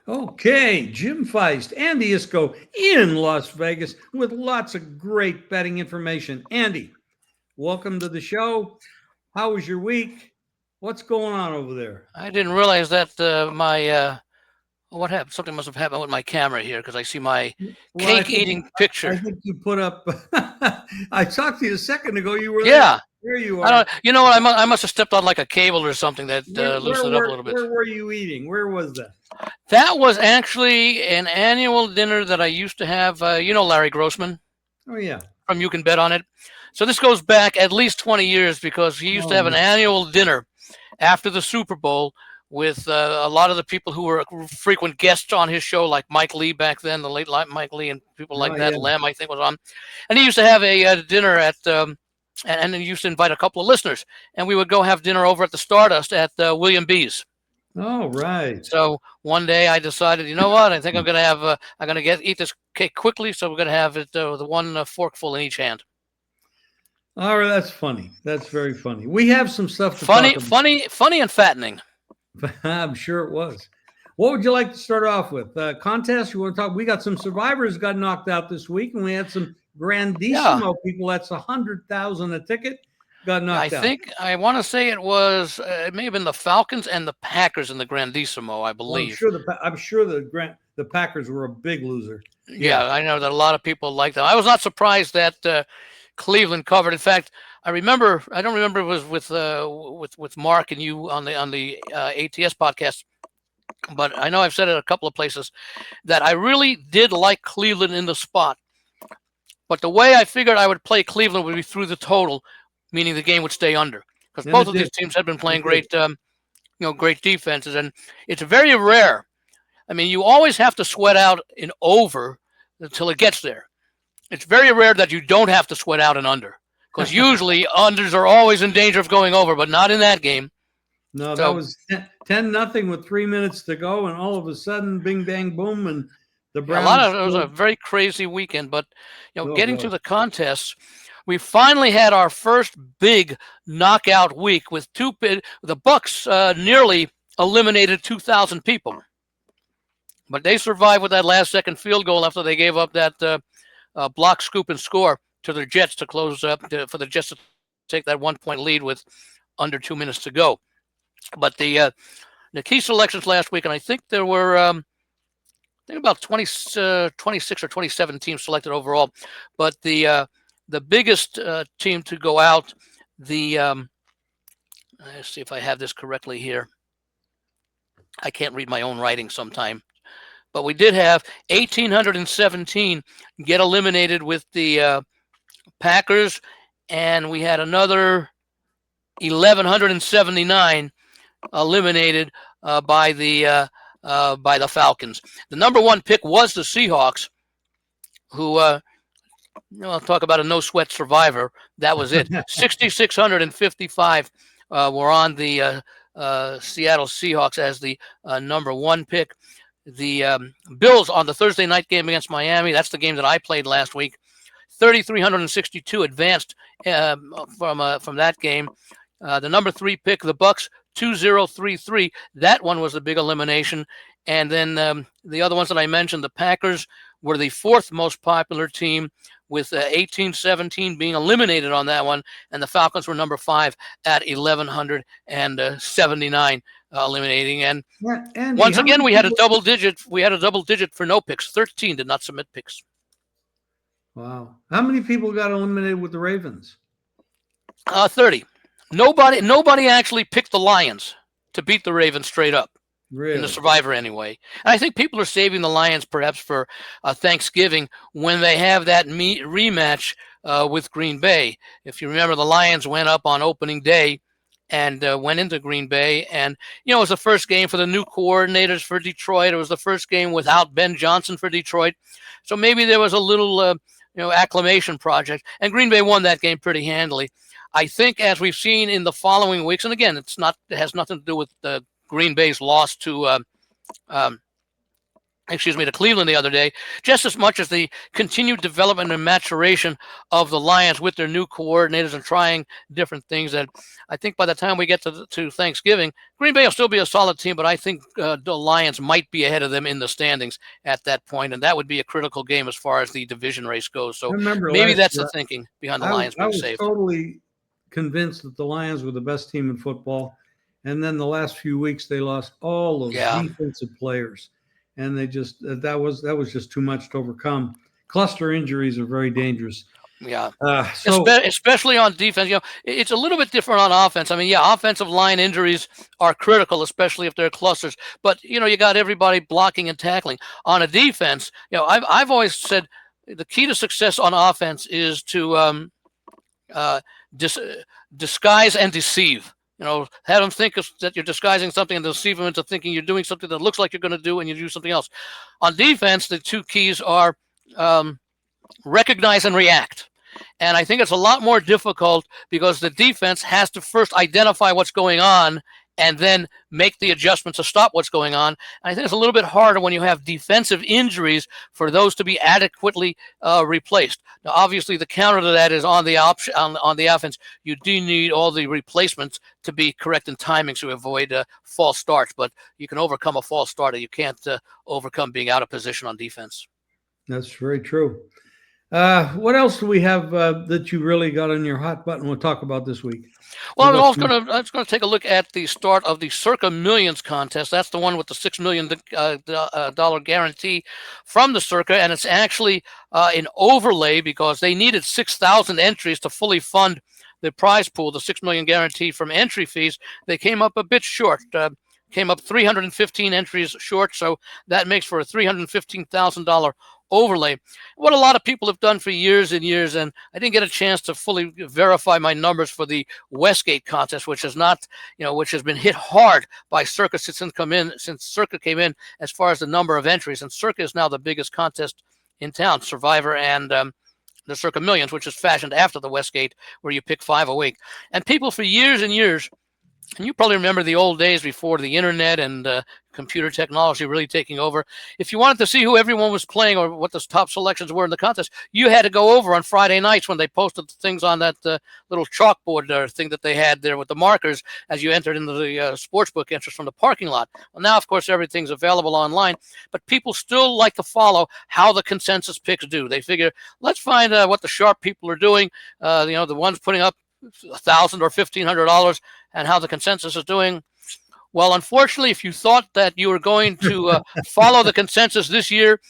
Okay, Jim Feist, Andy Iskoe in Las Vegas with lots of great betting information. Andy, welcome to the show. How was your week? What's going on over there? I didn't realize that what happened? Something must have happened with my camera here because I see my Well, cake eating I picture. think you put up. I talked to you a second ago. You were there. Yeah, There you I are. don't. You know what? I must have stepped on like a cable or something that loosened it up a little bit. Where were you eating? Where was that? That was actually an annual dinner that I used to have. Larry Grossman Oh yeah. from You Can Bet on It. So this goes back at least 20 years because he used to Oh have an no. annual dinner after the Super Bowl with a lot of the people who were frequent guests on his show, like Mike Lee back then, the late Mike Lee, and people Oh like that. yeah. Lem, I think, was on. And he used to have a dinner at, and he used to invite a couple of listeners. And we would go have dinner over at the Stardust at William B's. Oh right. So one day I decided, you know what? I think I'm gonna have, I'm gonna eat this cake quickly. So we're gonna have it the one forkful in each hand. All right, that's funny. That's very funny. We have some stuff to talk Funny, about. funny, funny, and fattening. I'm sure it was. What would you like to start off with? Contest? You want to talk? We got some survivors got knocked out this week, and we had some Yeah, grandissimo people. That's 100,000 a ticket. Got I knocked out. think I want to say it may have been the Falcons and the Packers in the Grandissimo, I Well, believe. I'm sure the Packers were a big loser. Yeah. Yeah, I know that a lot of people like them. I was not surprised that Cleveland covered. In fact, I remember. I don't remember if it was with Mark and you on the ATS podcast, but I know I've said it a couple of places that I really did like Cleveland in the spot. But the way I figured I would play Cleveland would be through the total, meaning the game would stay under, because And both it of did. these teams have been playing It did. great defenses, and it's very rare. I mean, you always have to sweat out an over until it gets there. It's very rare that you don't have to sweat out an under, because usually unders are always in danger of going over, but not in that game. No, that So was 10-0 with 3 minutes to go, and all of a sudden, bing, bang, boom, and the yeah, it Browns was a scored. very crazy weekend. But Oh getting to boy. the contests, we finally had our first big knockout week with the Bucks nearly eliminated 2,000 people, but they survived with that last second field goal after they gave up that block, scoop, and score to the Jets to close up for the Jets to take that 1 point lead with under 2 minutes to go. But the key selections last week, and I think there were I think about 26 or 27 teams selected overall. But the biggest team to go out, let's see if I have this correctly here. I can't read my own writing sometime. But we did have 1,817 get eliminated with the Packers, and we had another 1,179 eliminated by the Falcons. The number one pick was the Seahawks, who I'll talk about a no sweat survivor. That was it. 6,655 were on the Seattle Seahawks as the number one pick. The Bills on the Thursday night game against Miami. That's the game that I played last week. 3,362 advanced from that game. The number three pick, the Bucks, 2,033. That one was the big elimination. And then the other ones that I mentioned, the Packers were the fourth most popular team with 1,817 being eliminated on that one. And the Falcons were number five at 1,179 eliminating. And Yeah, Andy, once how many again, we had a people? double digit. We had a double digit for no picks. 13 did not submit picks. Wow. How many people got eliminated with the Ravens? 30. Nobody actually picked the Lions to beat the Ravens straight up. Really? In the survivor anyway. And I think people are saving the Lions perhaps for Thanksgiving when they have that rematch with Green Bay. If you remember, the Lions went up on opening day and went into Green Bay. And, it was the first game for the new coordinators for Detroit. It was the first game without Ben Johnson for Detroit. So maybe there was a little, acclimation project. And Green Bay won that game pretty handily. I think as we've seen in the following weeks, and again, it has nothing to do with Green Bay's loss to to Cleveland the other day, just as much as the continued development and maturation of the Lions with their new coordinators and trying different things. That I think by the time we get to Thanksgiving, Green Bay will still be a solid team, but I think the Lions might be ahead of them in the standings at that point, and that would be a critical game as far as the division race goes. So maybe that's the thinking behind the Lions being saved. I was totally convinced that the Lions were the best team in football, and then the last few weeks they lost all those defensive players. And they just that was just too much to overcome. Cluster injuries are very dangerous. Yeah, especially on defense. It's a little bit different on offense. I mean, offensive line injuries are critical, especially if they're clusters. But you got everybody blocking and tackling. On a defense, I've always said the key to success on offense is to disguise and deceive. Have them think that you're disguising something and deceive them into thinking you're doing something that looks like you're going to do and you do something else. On defense, the two keys are recognize and react. And I think it's a lot more difficult because the defense has to first identify what's going on and then make the adjustments to stop what's going on. And I think it's a little bit harder when you have defensive injuries for those to be adequately replaced. Now, obviously, the counter to that is on the on the offense. You do need all the replacements to be correct in timing to avoid false starts. But you can overcome a false starter. You can't overcome being out of position on defense. That's very true. What else do we have that you really got on your hot button we'll talk about this week? Well, I was going to take a look at the start of the Circa Millions contest. That's the one with the $6 million dollar guarantee from the Circa, and it's actually an overlay because they needed 6,000 entries to fully fund the prize pool, the $6 million guarantee from entry fees. They came up a bit short. Came up 315 entries short, so that makes for a $315,000 overlay. What a lot of people have done for years and years, and I didn't get a chance to fully verify my numbers for the Westgate contest, which is not, which has been hit hard by Circa since Circa came in as far as the number of entries, and Circa is now the biggest contest in town, Survivor and the Circa Millions, which is fashioned after the Westgate, where you pick 5 a week. And people for years and years, and you probably remember the old days before the internet and computer technology really taking over. If you wanted to see who everyone was playing or what the top selections were in the contest, you had to go over on Friday nights when they posted things on that little chalkboard thing that they had there with the markers as you entered into the sportsbook entrance from the parking lot. Well, now, of course, everything's available online, but people still like to follow how the consensus picks do. They figure, let's find what the sharp people are doing, the ones putting up $1,000 or $1,500 and how the consensus is doing. Well, unfortunately, if you thought that you were going to follow the consensus this year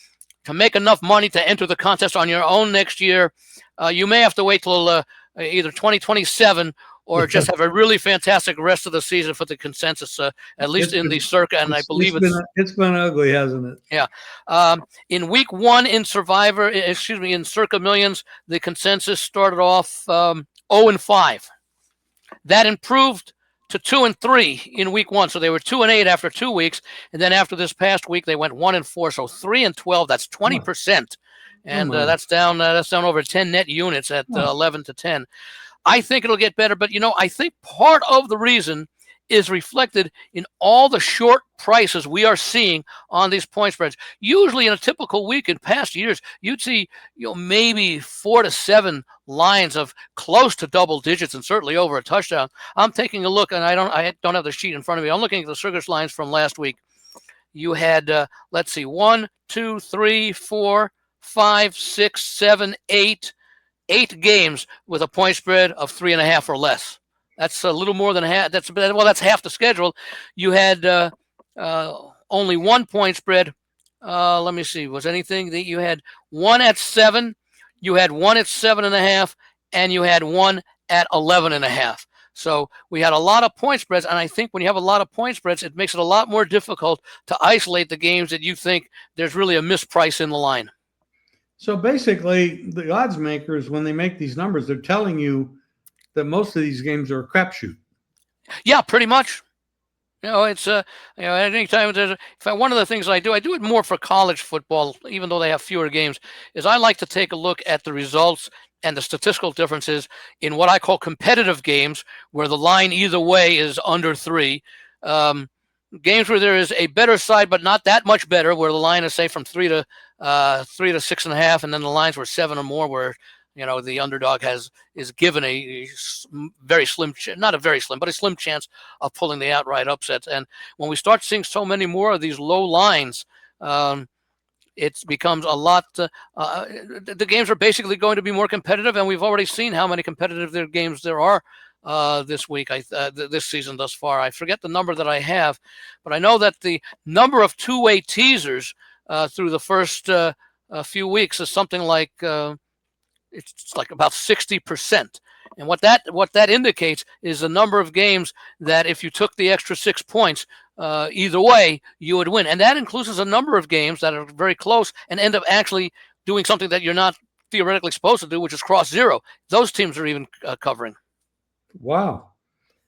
to make enough money to enter the contest on your own next year, you may have to wait till either 2027 or just have a really fantastic rest of the season for the consensus, at least in the Circa, and I believe it's been ugly, hasn't it? Yeah. In week 1 in in Circa Millions, the consensus started off 0-5. That improved to 2-3 in week 1. So they were 2-8 after 2 weeks. And then after this past week, they went 1-4. So 3-12, that's 20%. And that's down over 10 net units at 11-10. I think it'll get better. But, I think part of the reason is reflected in all the short prices we are seeing on these point spreads. Usually in a typical week in past years, you'd see maybe 4 to 7 lines of close to double digits and certainly over a touchdown. I'm taking a look, and I don't have the sheet in front of me. I'm looking at the Circus lines from last week. You had 1, 2, 3, 4, 5, 6, 7, 8 games with a point spread of 3.5 or less. That's a little more than half. That's half the schedule. You had only 1 point spread. Let me see. Was anything that you had 1 at 7, you had 1 at 7.5, and you had 1 at 11.5. So we had a lot of point spreads, and I think when you have a lot of point spreads, it makes it a lot more difficult to isolate the games that you think there's really a misprice in the line. So basically, the odds makers, when they make these numbers, they're telling you that most of these games are a crapshoot. Yeah, pretty much. It's anytime one of the things I do it more for college football, even though they have fewer games, is I like to take a look at the results and the statistical differences in what I call competitive games, where the line either way is under 3. games where there is a better side, but not that much better, where the line is say from 3 to 6.5, and then the lines were 7 or more, where the underdog is given a very slim, not a very slim, but a slim chance of pulling the outright upsets. And when we start seeing so many more of these low lines, it becomes a lot. The games are basically going to be more competitive, and we've already seen how many competitive games there are this week. This season thus far. I forget the number that I have, but I know that the number of two-way teasers through the first few weeks is something like it's like about 60%. And what that indicates is the number of games that if you took the extra 6 points, either way, you would win. And that includes a number of games that are very close and end up actually doing something that you're not theoretically supposed to do, which is cross zero. Those teams are even covering. Wow.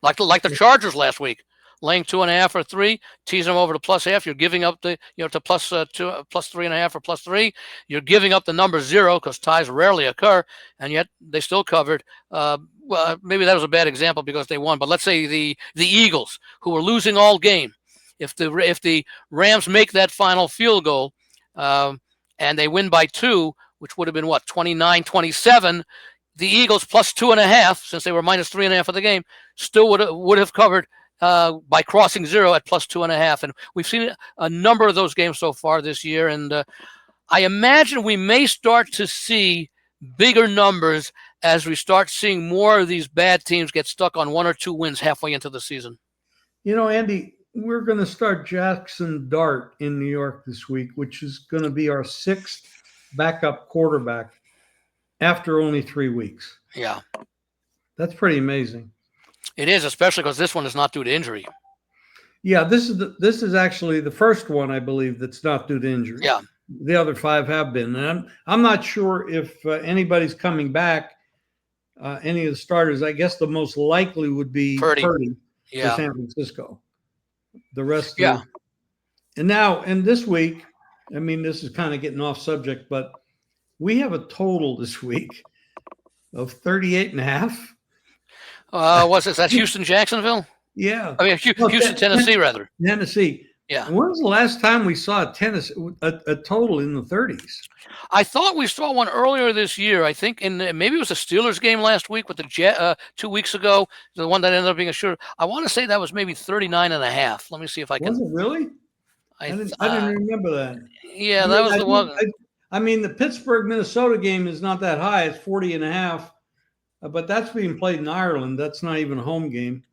Like the Chargers last week, laying 2.5 or 3, teasing them over to +0.5. You're giving up to +2, +3.5 or +3. You're giving up the number 0 because ties rarely occur, and yet they still covered. Well, maybe that was a bad example because they won, but let's say the Eagles, who were losing all game, if the Rams make that final field goal and they win by 2, which would have been what, 29-27, the Eagles +2.5, since they were -3.5 of the game, still would have covered by crossing 0 at +2.5. And we've seen a number of those games so far this year, and I imagine we may start to see bigger numbers as we start seeing more of these bad teams get stuck on 1 or 2 wins halfway into the season. Andy, we're going to start Jackson Dart in New York this week, which is going to be our 6th backup quarterback after only 3 weeks. Yeah. That's pretty amazing. It is, especially because this one is not due to injury. Yeah, this is actually the first one, I believe, that's not due to injury. Yeah. The other 5 have been. And I'm not sure if anybody's coming back, any of the starters. I guess the most likely would be Purdy for San Francisco. The rest, and this week, I mean, this is kind of getting off subject, but we have a total this week of 38.5. What's this? That's Houston, Jacksonville? Yeah. I mean, Houston, Tennessee, rather. Tennessee. Yeah. When was the last time we saw a total in the 30s? I thought we saw one earlier this year. I think maybe it was a Steelers game last week with the Jet 2 weeks ago. The one that ended up being a shooter. I want to say that was maybe 39.5. Let me see if I can. Was it really? I didn't remember that. Yeah, that was the one. I mean, the Pittsburgh Minnesota game is not that high. It's 40.5, but that's being played in Ireland. That's not even a home game.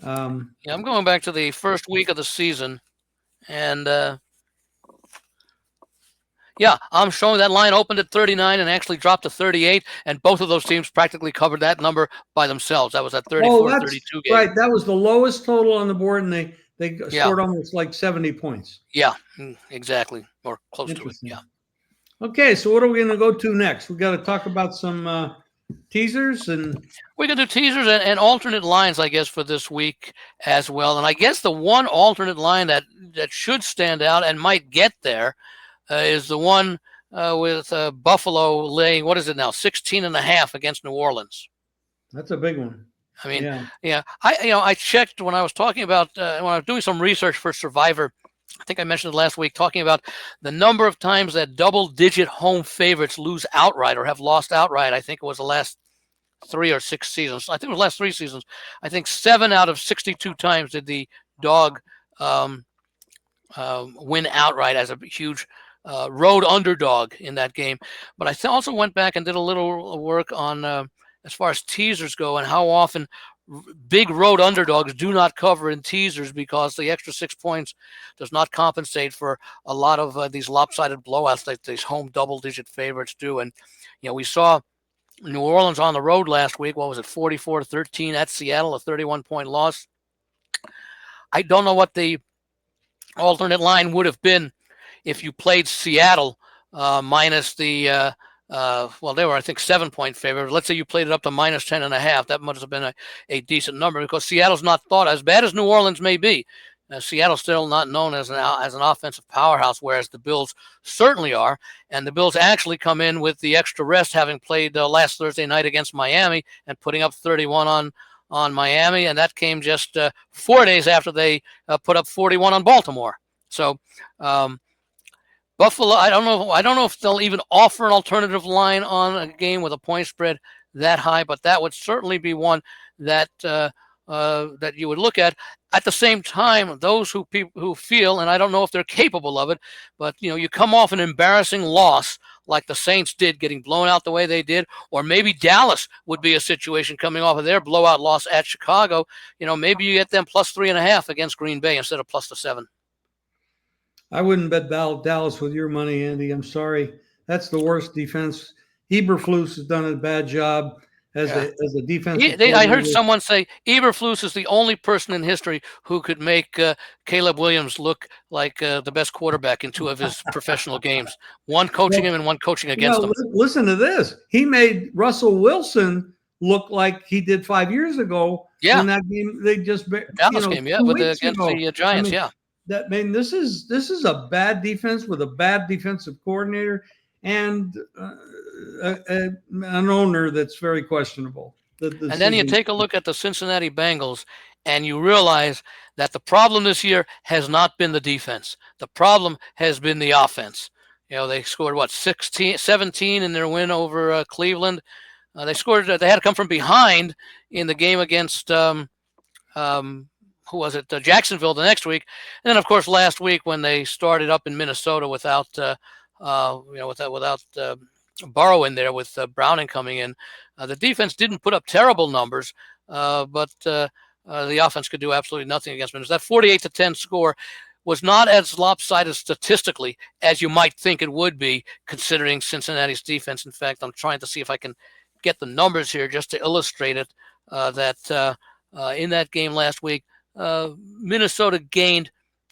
I'm going back to the first week of the season, and I'm showing that line opened at 39 and actually dropped to 38, and both of those teams practically covered that number by themselves. That was at 34-32 game. Right, that was the lowest total on the board, and they scored almost like 70 points. Yeah, exactly, or close to it. Yeah. Okay, so what are we going to go to next? We got to talk about some teasers, and we can do teasers and alternate lines, I guess, for this week as well. And I guess the one alternate line that should stand out and might get there is the one with Buffalo laying, what is it now, 16.5 against New Orleans. That's a big one. I mean, yeah. I checked when I was talking about when I was doing some research for Survivor. I think I mentioned it last week, talking about the number of times that double-digit home favorites lose outright or have lost outright. I think it was the last 3 or 6 seasons. I think it was the last 3 seasons. I think 7 out of 62 times did the dog win outright as a huge road underdog in that game. But I also went back and did a little work on as far as teasers go and how often big road underdogs do not cover in teasers because the extra 6 points does not compensate for a lot of these lopsided blowouts that these home double-digit favorites do. And, we saw New Orleans on the road last week. What was it, 44-13 at Seattle, a 31-point loss. I don't know what the alternate line would have been if you played Seattle minus the they were, I think, 7-point favorite. Let's say you played it up to minus 10.5. That must have been a decent number because Seattle's not thought as bad as New Orleans may be. Seattle's still not known as an offensive powerhouse, whereas the Bills certainly are. And the Bills actually come in with the extra rest, having played last Thursday night against Miami and putting up 31 on Miami, and that came just 4 days after they put up 41 on Baltimore. So Buffalo, I don't know if they'll even offer an alternative line on a game with a point spread that high, but that would certainly be one that that you would look at. At the same time, those who feel, and I don't know if they're capable of it, but you come off an embarrassing loss like the Saints did, getting blown out the way they did, or maybe Dallas would be a situation coming off of their blowout loss at Chicago. Maybe you get them plus 3.5 against Green Bay instead of plus the 7. I wouldn't bet Dallas with your money, Andy. I'm sorry. That's the worst defense. Eberflus has done a bad job as a defensive. I heard someone say Eberflus is the only person in history who could make Caleb Williams look like the best quarterback in 2 of his professional games. One coaching him and one coaching against him. Listen to this. He made Russell Wilson look like he did 5 years ago. Yeah. In that game, they just Dallas game, against the Giants. This is a bad defense with a bad defensive coordinator and an owner that's very questionable. And then you take a look at the Cincinnati Bengals, and you realize that the problem this year has not been the defense. The problem has been the offense. They scored 17 in their win over Cleveland. They had to come from behind in the game against who was it? Jacksonville the next week, and then of course last week when they started up in Minnesota without Burrow in there with Browning coming in, the defense didn't put up terrible numbers, but the offense could do absolutely nothing against Minnesota. That 48-10 score was not as lopsided statistically as you might think it would be, considering Cincinnati's defense. In fact, I'm trying to see if I can get the numbers here just to illustrate it. That in that game last week, Minnesota gained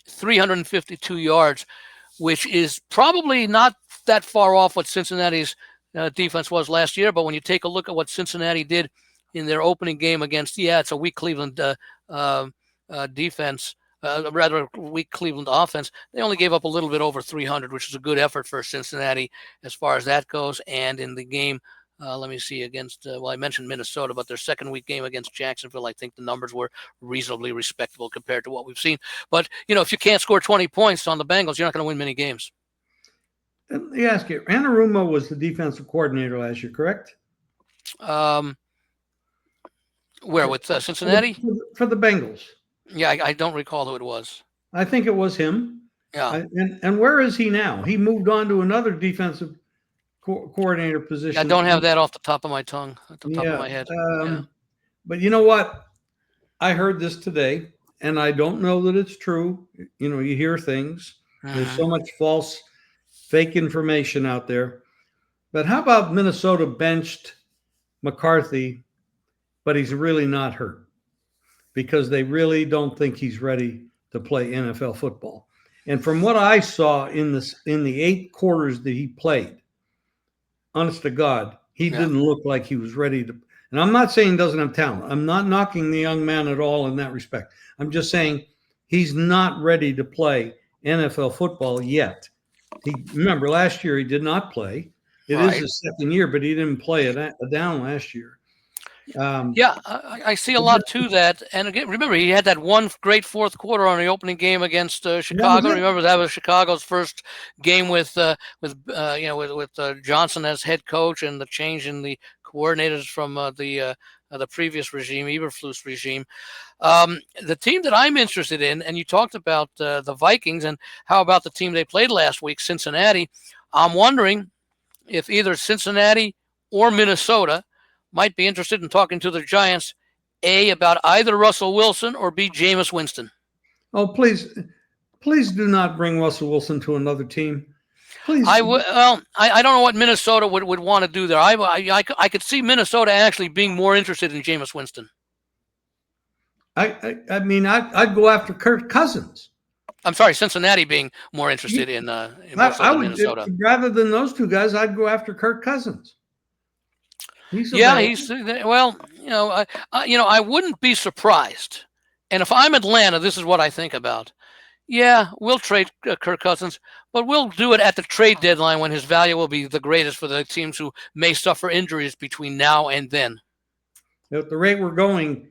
352 yards, which is probably not that far off what Cincinnati's defense was last year. But when you take a look at what Cincinnati did in their opening game against, it's a weak Cleveland defense, rather weak Cleveland offense, they only gave up a little bit over 300, which is a good effort for Cincinnati as far as that goes. And in the game, let me see, against, I mentioned Minnesota, but their second week game against Jacksonville, I think the numbers were reasonably respectable compared to what we've seen. But, if you can't score 20 points on the Bengals, you're not going to win many games. Let me ask you, Anarumo was the defensive coordinator last year, correct? Where, with Cincinnati? For the Bengals. Yeah, I don't recall who it was. I think it was him. Yeah. And where is he now? He moved on to another defensive coordinator position. I don't have that off the top of my tongue, at the top of my head. But you know what? I heard this today, and I don't know that it's true. You hear things. There's so much fake information out there. But how about Minnesota benched McCarthy, but he's really not hurt because they really don't think he's ready to play NFL football. And from what I saw in the 8 quarters that he played, honest to God, he didn't look like he was ready to. And I'm not saying he doesn't have talent. I'm not knocking the young man at all in that respect. I'm just saying he's not ready to play NFL football yet. Remember, last year he did not play. It is his second year, but he didn't play it down last year. I see a lot to that. And again, remember, he had that one great fourth quarter on the opening game against Chicago. Remember, that was Chicago's first game with Johnson as head coach, and the change in the coordinators from the previous regime, Eberflus regime. The team that I'm interested in, and you talked about the Vikings, and how about the team they played last week, Cincinnati? I'm wondering if either Cincinnati or Minnesota might be interested in talking to the Giants, A, about either Russell Wilson, or B, Jameis Winston. Oh, please do not bring Russell Wilson to another team. Please. I don't know what Minnesota would want to do there. I could see Minnesota actually being more interested in Jameis Winston. I mean, I'd go after Kirk Cousins. I'm sorry, Cincinnati being more interested in Minnesota. Rather than those two guys, I'd go after Kirk Cousins. I wouldn't be surprised. And if I'm Atlanta, this is what I think about. Yeah, we'll trade Kirk Cousins, but we'll do it at the trade deadline when his value will be the greatest for the teams who may suffer injuries between now and then. At the rate we're going,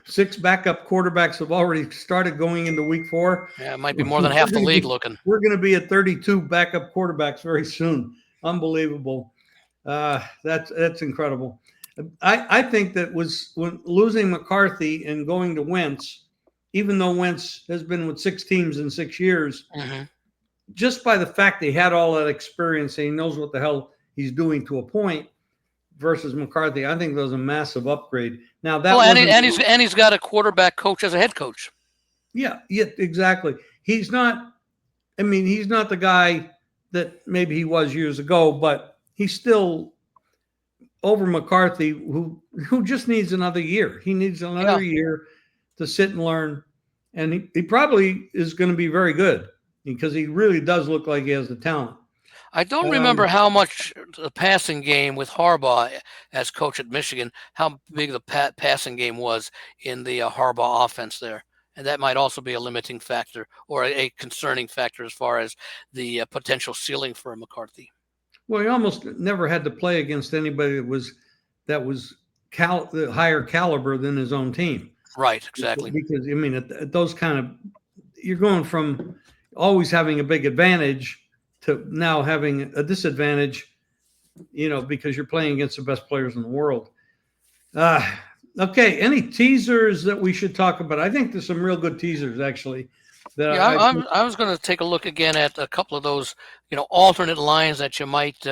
6 backup quarterbacks have already started going into week 4. Yeah, it might be more than half the league looking. We're going to be at 32 backup quarterbacks very soon. Unbelievable. That's incredible. I think that was when losing McCarthy and going to Wentz, even though Wentz has been with 6 teams in 6 years, just by the fact he had all that experience and he knows what the hell he's doing to a point versus McCarthy, I think that was a massive upgrade. Now that and he's got a quarterback coach as a head coach. Yeah, exactly. He's not. I mean, he's not the guy that maybe he was years ago, but he's still over McCarthy, who just needs another year. He needs another year to sit and learn, and he probably is going to be very good because he really does look like he has the talent. I don't remember how much the passing game with Harbaugh as coach at Michigan, how big the passing game was in the Harbaugh offense there. And that might also be a limiting factor or a concerning factor as far as the potential ceiling for McCarthy. Well, he almost never had to play against anybody that was the higher caliber than his own team. Right, exactly. Because, I mean, at those kind of – you're going from always having a big advantage to now having a disadvantage, because you're playing against the best players in the world. Okay, any teasers that we should talk about? I think there's some real good teasers, actually. I was going to take a look again at a couple of those, alternate lines that you might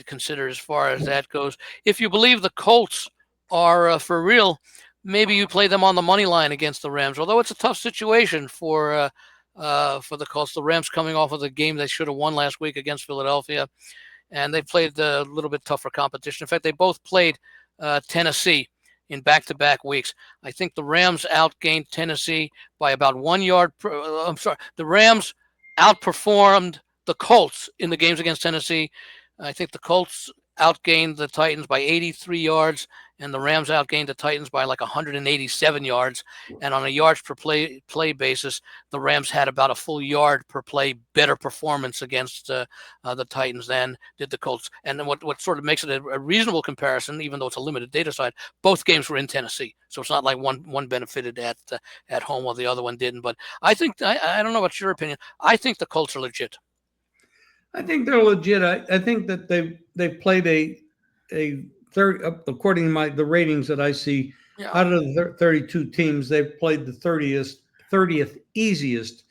consider as far as that goes. If you believe the Colts are for real, maybe you play them on the money line against the Rams. Although it's a tough situation for the Colts. The Rams coming off of the game they should have won last week against Philadelphia, and they played a little bit tougher competition. In fact, they both played Tennessee in back-to-back weeks. I think the Rams outgained Tennessee by about 1 yard. The Rams outperformed the Colts in the games against Tennessee. I think the Colts outgained the Titans by 83 yards, and the Rams outgained the Titans by like 187 yards. And on a yards per play basis, the Rams had about a full yard per play better performance against the Titans than did the Colts. And then what sort of makes it a reasonable comparison, even though it's a limited data side, both games were in Tennessee, so it's not like one benefited at home while the other one didn't. But I think I don't know what's your opinion. I think the Colts are legit. I think they're legit. I think that they played a third, according to the ratings that I see, out of the 32 teams, they've played the 30th easiest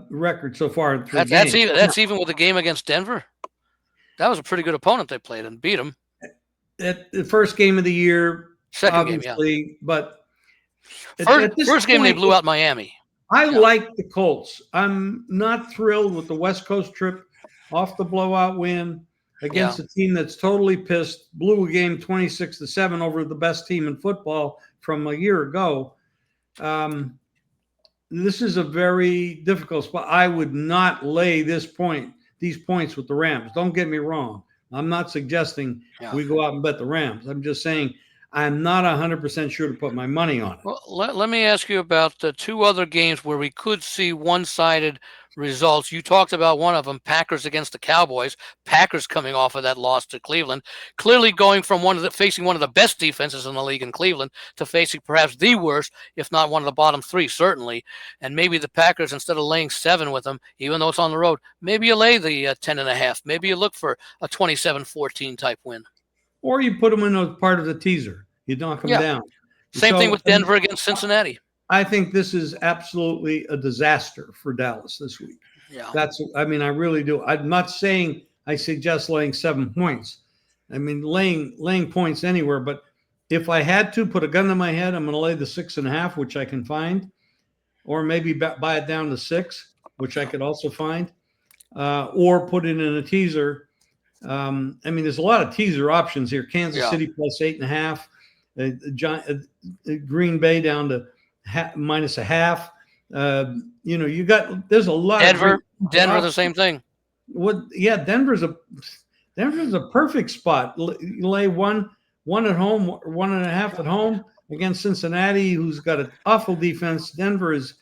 record so far in 3 games. That's even with the game against Denver. That was a pretty good opponent they played and beat them. At the first game of the year, second game, but first game they blew out Miami. I like the Colts. I'm not thrilled with the West Coast trip off the blowout win against a team that's totally pissed, blew a game 26-7 over the best team in football from a year ago. This is a very difficult spot. I would not lay these points with the Rams. Don't get me wrong. I'm not suggesting we go out and bet the Rams. I'm just saying I'm not 100% sure to put my money on it. Well, let me ask you about the 2 other games where we could see one-sided results. You talked about one of them, Packers against the Cowboys. Packers coming off of that loss to Cleveland, clearly going from facing one of the best defenses in the league in Cleveland to facing perhaps the worst, if not one of the bottom 3, certainly. And maybe the Packers, instead of laying 7 with them, even though it's on the road, maybe you lay the 10.5. Maybe you look for a 27-14 type win. Or you put them in a part of the teaser. You knock them down. Same thing with Denver against Cincinnati. I think this is absolutely a disaster for Dallas this week. Yeah. I really do. I'm not saying I suggest laying 7 points. I mean, laying points anywhere. But if I had to put a gun to my head, I'm going to lay the 6.5, which I can find, or maybe buy it down to 6, which I could also find, or put it in a teaser. There's a lot of teaser options here. Kansas City plus 8.5. Green Bay down to minus a half. There's a lot. Denver, the same thing. Denver's a perfect spot. You lay one at home, 1.5 at home against Cincinnati, who's got an awful defense. Denver is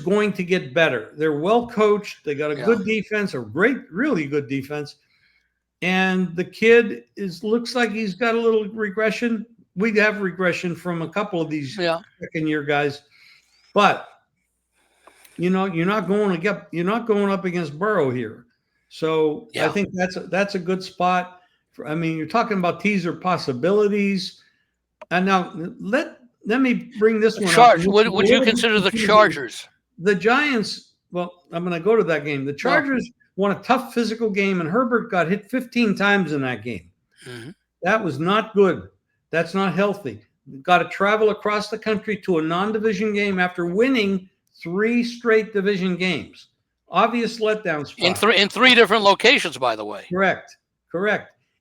going to get better. They're well coached. They got a good defense, really good defense. and the kid looks like he's got a little regression. We have regression from a couple of these second year guys, but you're not going up against Burrow here. So I think that's a good spot. I mean, you're talking about teaser possibilities. And now let me bring this one up. Would you consider the Chargers? The Giants, well, I'm going to go to that game. The Chargers won a tough physical game, and Herbert got hit 15 times in that game. Mm-hmm. That was not good. That's not healthy. Got to travel across the country to a non-division game after winning 3 straight division games. Obvious letdown spot. In three different locations, by the way. Correct.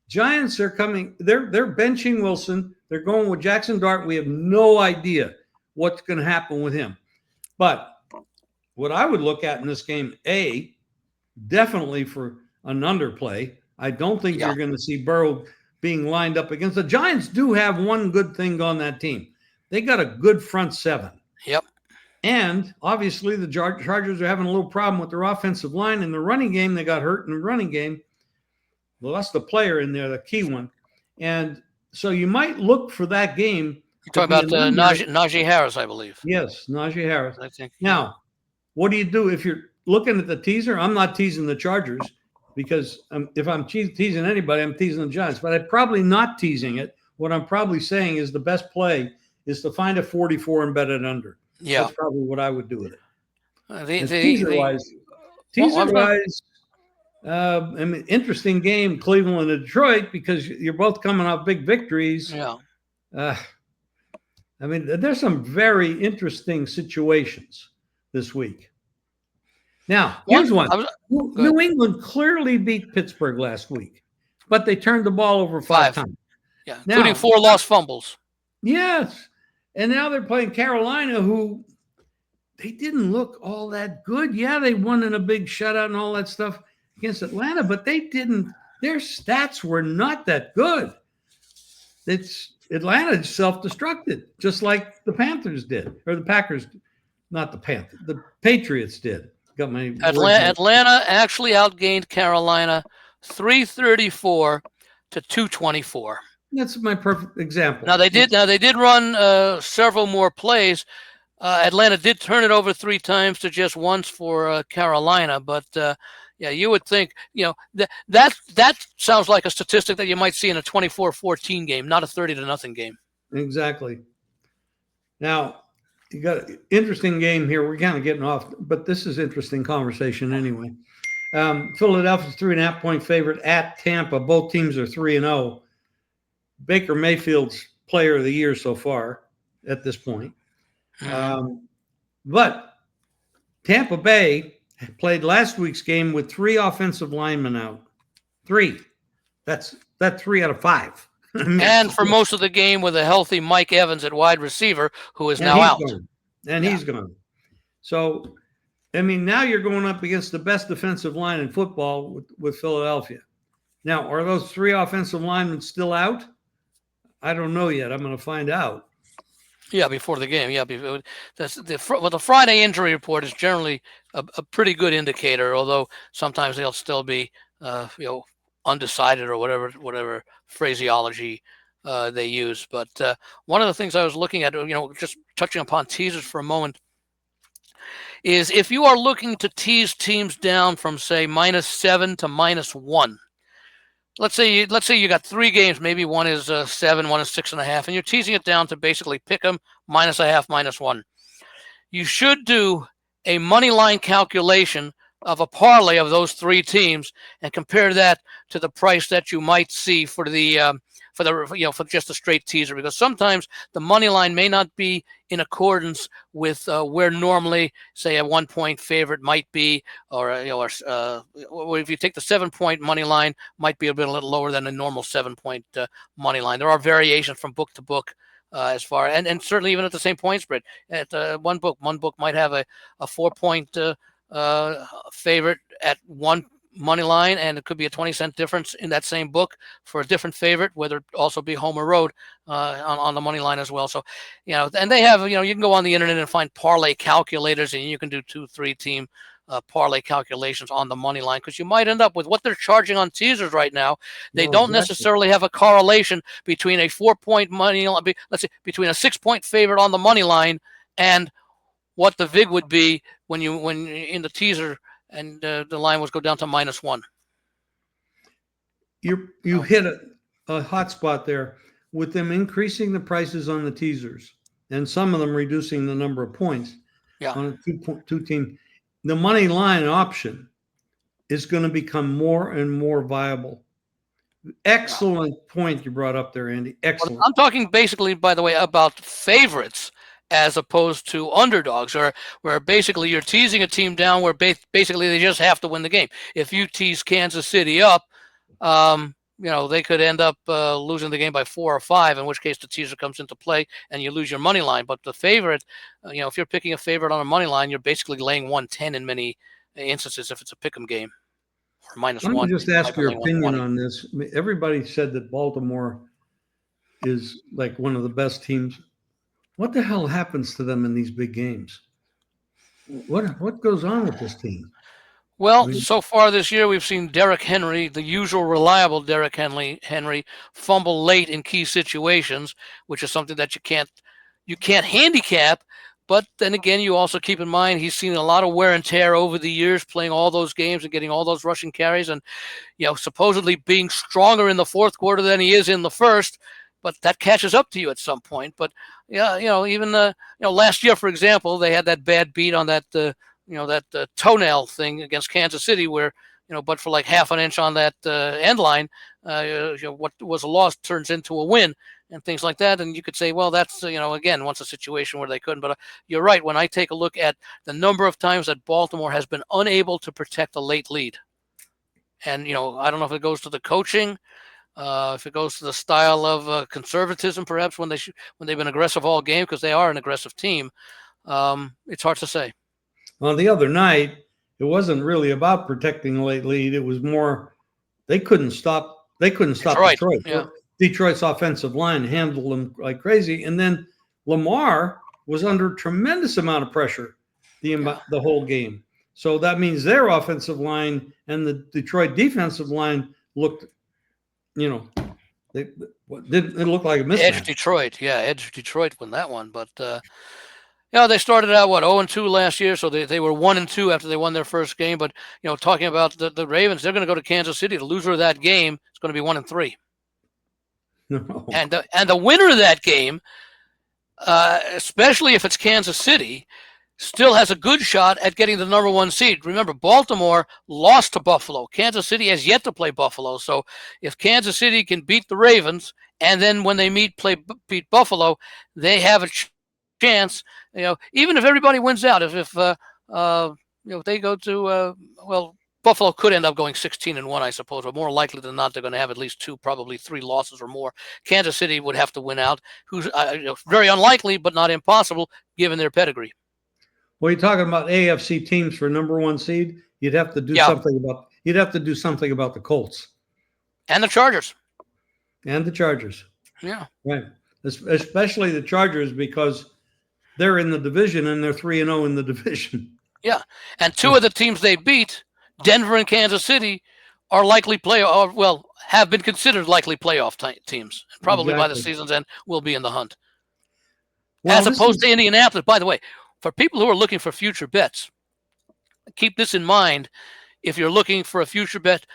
Giants are coming. They're benching Wilson. They're going with Jackson Dart. We have no idea what's going to happen with him. But what I would look at in this game, definitely for an underplay. I don't think you're going to see Burrow being lined up against. The Giants do have one good thing on that team. They got a good front 7. Yep. And obviously the Chargers are having a little problem with their offensive line. In the running game, they got hurt in the running game. Well, that's the player in there, the key one. And so you might look for that game. You're talking about Najee Harris, I believe. Yes, Najee Harris. I think. Now, what do you do if you're looking at the teaser? I'm not teasing the Chargers because if I'm teasing anybody, I'm teasing the Giants. But I'm probably not teasing it. What I'm probably saying is the best play is to find a 44 and bet it under. Yeah. That's probably what I would do with it. Teaser-wise, I mean, interesting game, Cleveland and Detroit, because you're both coming off big victories. Yeah. I mean, there's some very interesting situations this week. Now, here's one. New England clearly beat Pittsburgh last week, but they turned the ball over 5 times. Yeah, including 4 lost fumbles. Yes. And now they're playing Carolina, who they didn't look all that good. Yeah, they won in a big shutout and all that stuff against Atlanta, but they didn't. Their stats were not that good. Atlanta self-destructed, just like the Panthers did, or the Packers, not the Panthers, the Patriots did. Got my Atlanta actually outgained Carolina 334 to 224. That's my perfect example. Now they did run several more plays. Atlanta did turn it over 3 times to just once for Carolina, but you would think that sounds like a statistic that you might see in a 24-14 game, not a 30-0 game. Exactly. Now you got an interesting game here. We're kind of getting off, but this is interesting conversation anyway. Philadelphia's 3.5-point favorite at Tampa. Both teams are 3-0. Baker Mayfield's player of the year so far at this point. But Tampa Bay played last week's game with 3 offensive linemen out. 3. That's 3 out of 5. And for most of the game with a healthy Mike Evans at wide receiver, who is now out. He's gone. So, I mean, now you're going up against the best defensive line in football with Philadelphia. Now, are those 3 offensive linemen still out? I don't know yet. I'm going to find out. Yeah, before the game. Yeah, the Friday injury report is generally a pretty good indicator, although sometimes they'll still be, undecided or whatever phraseology they use. But one of the things I was looking at, just touching upon teasers for a moment, is if you are looking to tease teams down from say -7 to -1. Let's say you got 3 games, maybe one is 7, one is 6.5, and you're teasing it down to basically pick them -0.5, -1. You should do a money line calculation of a parlay of those 3 teams and compare that to the price that you might see for just a straight teaser, because sometimes the money line may not be in accordance with where normally, say, a 1-point favorite might be, or if you take the 7-point money line, might be a little lower than a normal 7-point money line. There are variations from book to book as far, and certainly even at the same point spread. At one book might have a 4-point favorite at one money line, and it could be a 20-cent difference in that same book for a different favorite, whether it also be home or road on the money line as well. So, and they have, you can go on the internet and find parlay calculators, and you can do 2-3 team parlay calculations on the money line, because you might end up with what they're charging on teasers right now. They No, don't exactly. necessarily have a correlation between a 4-point money, let's say between a 6-point favorite on the money line and what the vig would be when in the teaser and the line was go down to -1. You hit a hot spot there with them increasing the prices on the teasers and some of them reducing the number of points on a two team. The money line option is going to become more and more viable. Excellent point you brought up there, Andy. Excellent. Well, I'm talking basically, by the way, about favorites as opposed to underdogs, or where basically you're teasing a team down where basically they just have to win the game. If you tease Kansas City up, they could end up losing the game by 4 or 5, in which case the teaser comes into play and you lose your money line. But the favorite, if you're picking a favorite on a money line, you're basically laying 110 in many instances if it's a pick'em game. Or -1. Let me just ask your opinion on this. Everybody said that Baltimore is like one of the best teams. What the hell happens to them in these big games? What goes on with this team? Well, so far this year, we've seen Derrick Henry, the usual reliable Derrick Henry, fumble late in key situations, which is something that you can't handicap. But then again, you also keep in mind he's seen a lot of wear and tear over the years, playing all those games and getting all those rushing carries, and supposedly being stronger in the fourth quarter than he is in the first. But that catches up to you at some point. But even last year, for example, they had that bad beat on that toenail thing against Kansas City, where but for like half an inch on that end line, what was a loss turns into a win, and things like that. And you could say, well, that's again, once a situation where they couldn't. But you're right. When I take a look at the number of times that Baltimore has been unable to protect a late lead, and I don't know if it goes to the coaching, if it goes to the style of conservatism, perhaps when they've been aggressive all game, because they are an aggressive team. It's hard to say. Well, the other night, it wasn't really about protecting a late lead. It was more they couldn't stop Detroit. Yeah. Detroit's offensive line handled them like crazy. And then Lamar was under tremendous amount of pressure the whole game. So that means their offensive line and the Detroit defensive line looked, it looked like a mismatch. Edge Detroit won that one. But they started out 0-2 last year, so they were 1-2 after they won their first game. But talking about the Ravens, they're going to go to Kansas City. The loser of that game is going to be 1-3. No. And the winner of that game, especially if it's Kansas City, still has a good shot at getting the number 1 seed. Remember, Baltimore lost to Buffalo. Kansas City has yet to play Buffalo. So if Kansas City can beat the Ravens, and then when they beat Buffalo, they have a chance. Even if everybody wins out, if they go to Buffalo could end up going 16-1, I suppose, but more likely than not, they're going to have at least 2, probably 3 losses or more. Kansas City would have to win out, who's very unlikely, but not impossible, given their pedigree. Well, you're talking about AFC teams for number 1 seed. You'd have to do something about. You'd have to do something about the Colts and the Chargers. Yeah, right. Especially the Chargers, because they're in the division and they're 3-0 in the division. Yeah, and 2 of the teams they beat, Denver and Kansas City, are likely have been considered likely playoff teams. Probably by the season's end will be in the hunt. Well, as opposed to Indianapolis. By the way, for people who are looking for future bets, keep this in mind. If you're looking for a future bet,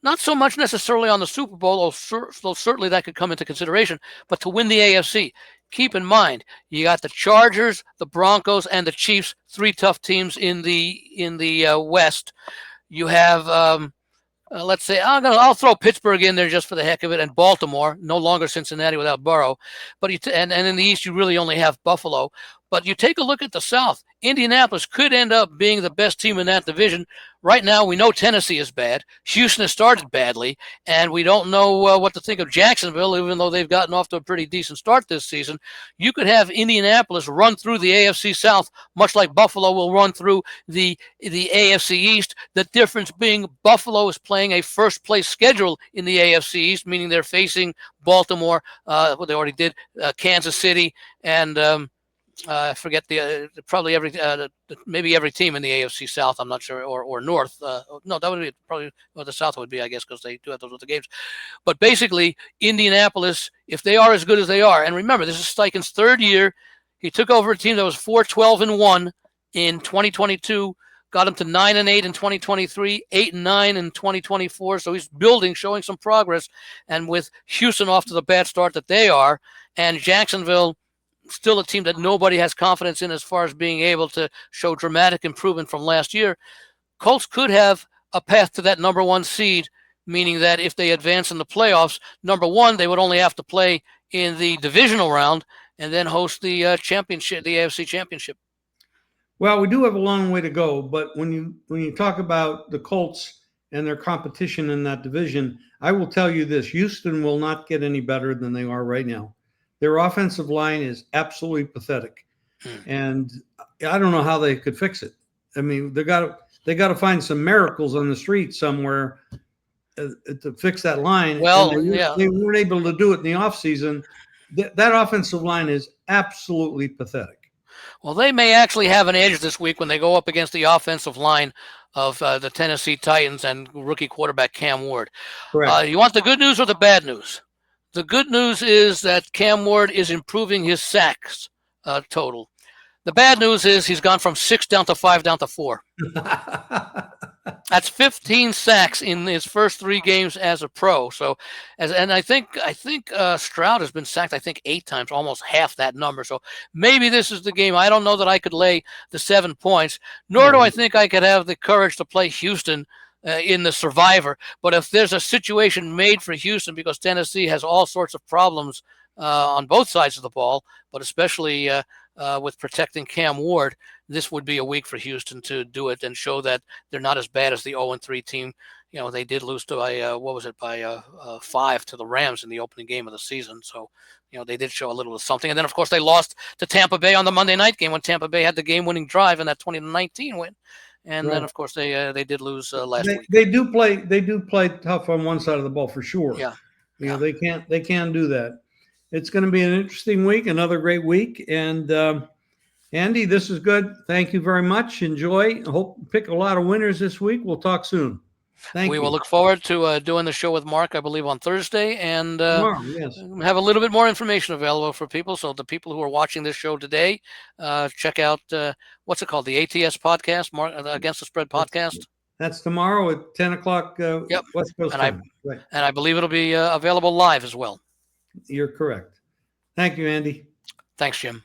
not so much necessarily on the Super Bowl, though certainly that could come into consideration, but to win the AFC, keep in mind you got the Chargers, the Broncos, and the Chiefs, 3 tough teams in the West. You have let's say I'll throw Pittsburgh in there just for the heck of it, and Baltimore, no longer Cincinnati without Burrow. But and in the East you really only have Buffalo. But you take a look at the South. Indianapolis could end up being the best team in that division. Right now, we know Tennessee is bad. Houston has started badly, and we don't know what to think of Jacksonville, even though they've gotten off to a pretty decent start this season. You could have Indianapolis run through the AFC South, much like Buffalo will run through the AFC East. The difference being Buffalo is playing a first-place schedule in the AFC East, meaning they're facing Baltimore, what they already did, Kansas City, and I forget probably maybe every team in the AFC South. I'm not sure, or North. No, that would be probably the South would be, I guess, because they do have those other games. But basically, Indianapolis, if they are as good as they are, and remember, this is Steichen's third year. He took over a team that was 4-12-1 in 2022. Got him to 9-8 in 2023, 8-9 in 2024. So he's building, showing some progress. And with Houston off to the bad start that they are, and Jacksonville still a team that nobody has confidence in as far as being able to show dramatic improvement from last year, Colts could have a path to that number one seed, meaning that if they advance in the playoffs, number one, they would only have to play in the divisional round and then host the championship, the AFC Championship. Well, we do have a long way to go, but when you talk about the Colts and their competition in that division, I will tell you this: Houston will not get any better than they are right now. Their offensive line is absolutely pathetic, and I don't know how they could fix it. I mean, they got to find some miracles on the street somewhere to fix that line. Well, they weren't able to do it in the offseason. That offensive line is absolutely pathetic. Well, they may actually have an edge this week when they go up against the offensive line of the Tennessee Titans and rookie quarterback Cam Ward. You want the good news or the bad news? The good news is that Cam Ward is improving his sacks total. The bad news is he's gone from 6 down to 5 down to 4. That's 15 sacks in his first 3 games as a pro. So, I think Stroud has been sacked 8 times, almost half that number. So maybe this is the game. I don't know that I could lay the 7 points, nor do I think I could have the courage to play Houston in the Survivor. But if there's a situation made for Houston, because Tennessee has all sorts of problems on both sides of the ball, but especially with protecting Cam Ward, this would be a week for Houston to do it and show that they're not as bad as the 0-3 team. You know, they did lose by 5 to the Rams in the opening game of the season. So, you know, they did show a little of something. And then, of course, they lost to Tampa Bay on the Monday night game when Tampa Bay had the game-winning drive in that 20-19 win. And then, of course, they did lose last week. They do play tough on one side of the ball for sure. Yeah, you know, they can do that. It's going to be an interesting week, another great week, and Andy, this is good. Thank you very much. Enjoy. Hope pick a lot of winners this week. We'll talk soon. Thank you. We will look forward to doing the show with Mark, I believe, on Thursday, and tomorrow, yes. Have a little bit more information available for people. So the people who are watching this show today, check out what's it called, the ATS podcast, Against the Spread podcast. That's tomorrow at 10 o'clock West Coast time. And I believe it'll be available live as well. You're correct. Thank you, Andy. Thanks, Jim.